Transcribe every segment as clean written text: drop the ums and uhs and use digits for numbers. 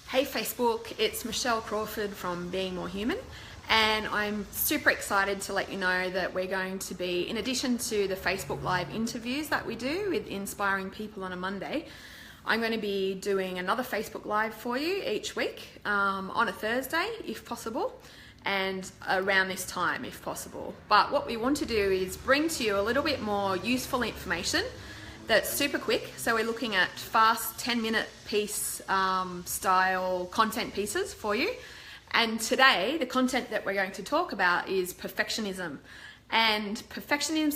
Hey Facebook, it's Michelle Crawford from Being More Human, and I'm super excited to let you know that we're going to be, in addition to the Facebook Live interviews that we do with inspiring people on a Monday, I'm going to be doing another Facebook Live for you each week on a Thursday if possible, and around this time if possible. But what we want to do is bring to you a little bit more useful information that's super quick. So we're looking at fast 10-minute piece style content pieces for you. And today, the content that we're going to talk about is perfectionism. And perfectionism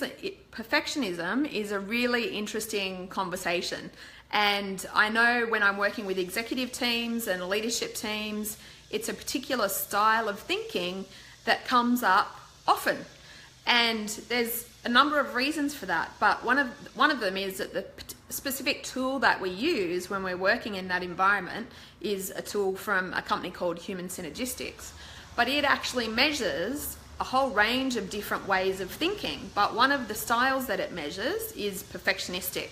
is a really interesting conversation. And I know when I'm working with executive teams and leadership teams, it's a particular style of thinking that comes up often. And there's a number of reasons for that, but one of them is that the specific tool that we use when we're working in that environment is a tool from a company called Human Synergistics. But it actually measures a whole range of different ways of thinking, but one of the styles that it measures is perfectionistic.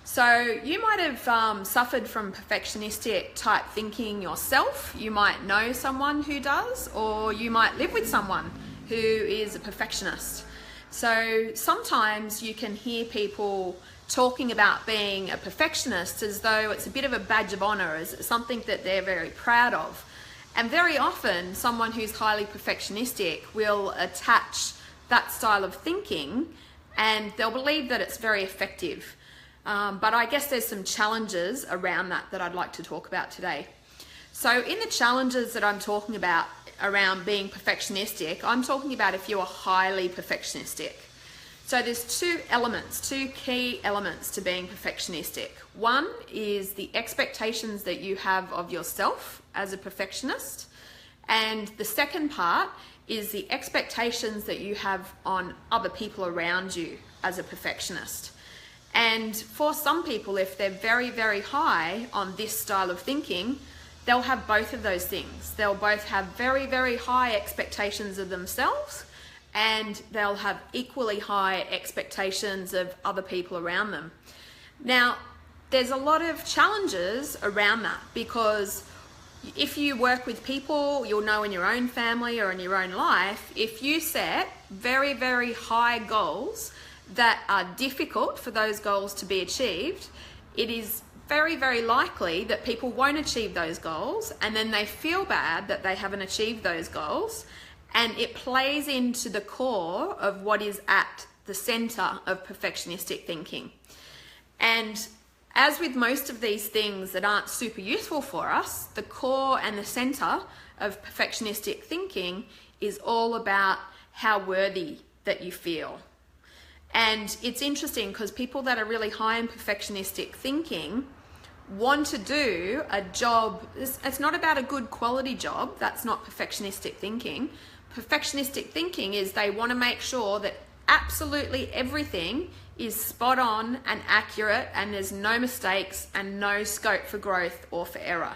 So you might have suffered from perfectionistic type thinking yourself. You might know someone who does, or you might live with someone who is a perfectionist. So sometimes you can hear people talking about being a perfectionist as though it's a bit of a badge of honor, as something that they're very proud of. And very often someone who's highly perfectionistic will attach that style of thinking and they'll believe that it's very effective. But I guess there's some challenges around that I'd like to talk about today. So in the challenges that I'm talking about around being perfectionistic, I'm talking about if you are highly perfectionistic. So there's two key elements to being perfectionistic. One is the expectations that you have of yourself as a perfectionist. And the second part is the expectations that you have on other people around you as a perfectionist. And for some people, if they're very, very high on this style of thinking, they'll have both of those things. They'll both have very, very high expectations of themselves, and they'll have equally high expectations of other people around them. Now, there's a lot of challenges around that, because if you work with people, you'll know in your own family or in your own life, if you set very, very high goals that are difficult for those goals to be achieved, it is very, very likely that people won't achieve those goals, and then they feel bad that they haven't achieved those goals, and it plays into the core of what is at the center of perfectionistic thinking. And as with most of these things that aren't super useful for us, the core and the center of perfectionistic thinking is all about how worthy that you feel. And it's interesting because people that are really high in perfectionistic thinking want to do a job. It's not about a good quality job. That's not perfectionistic thinking. Perfectionistic thinking is they want to make sure that absolutely everything is spot on and accurate, and there's no mistakes and no scope for growth or for error.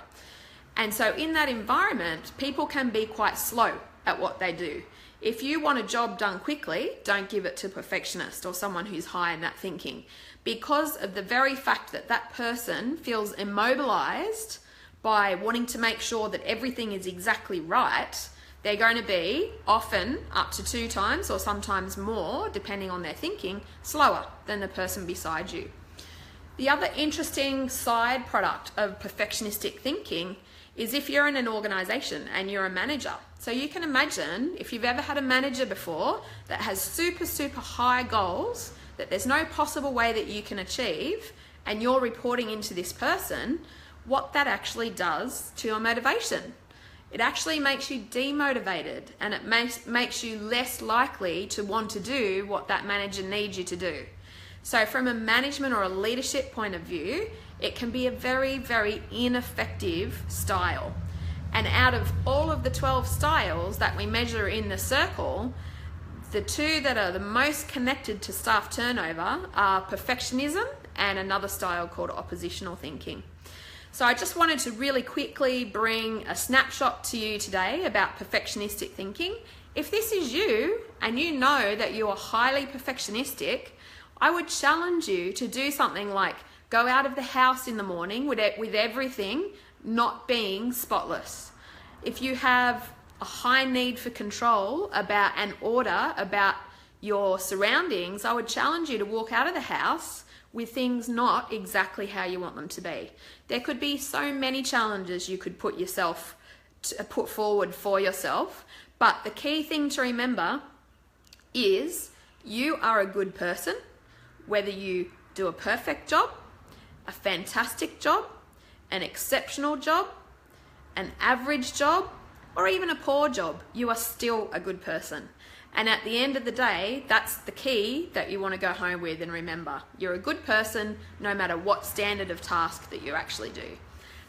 And so in that environment, people can be quite slow at what they do. If you want a job done quickly, don't give it to a perfectionist or someone who's high in that thinking, because of the very fact that that person feels immobilized by wanting to make sure that everything is exactly right. They're going to be often up to 2 times or sometimes more, depending on their thinking, slower than the person beside you. The other interesting side product of perfectionistic thinking is if you're in an organization and you're a manager. So you can imagine if you've ever had a manager before that has super, super high goals that there's no possible way that you can achieve, and you're reporting into this person, what that actually does to your motivation. It actually makes you demotivated, and it makes you less likely to want to do what that manager needs you to do. So from a management or a leadership point of view, it can be a very, very ineffective style. And out of all of the 12 styles that we measure in the circle, the 2 that are the most connected to staff turnover are perfectionism and another style called oppositional thinking. So I just wanted to really quickly bring a snapshot to you today about perfectionistic thinking. If this is you and you know that you are highly perfectionistic, I would challenge you to do something like go out of the house in the morning with everything not being spotless. If you have a high need for control about an order, about your surroundings, I would challenge you to walk out of the house with things not exactly how you want them to be. There could be so many challenges you could put forward for yourself, but the key thing to remember is you are a good person, whether you do a perfect job, a fantastic job, an exceptional job, an average job, or even a poor job. You are still a good person. And at the end of the day, that's the key that you want to go home with and remember. You're a good person no matter what standard of task that you actually do.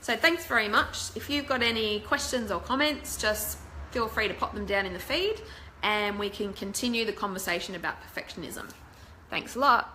So thanks very much. If you've got any questions or comments, just feel free to pop them down in the feed and we can continue the conversation about perfectionism. Thanks a lot.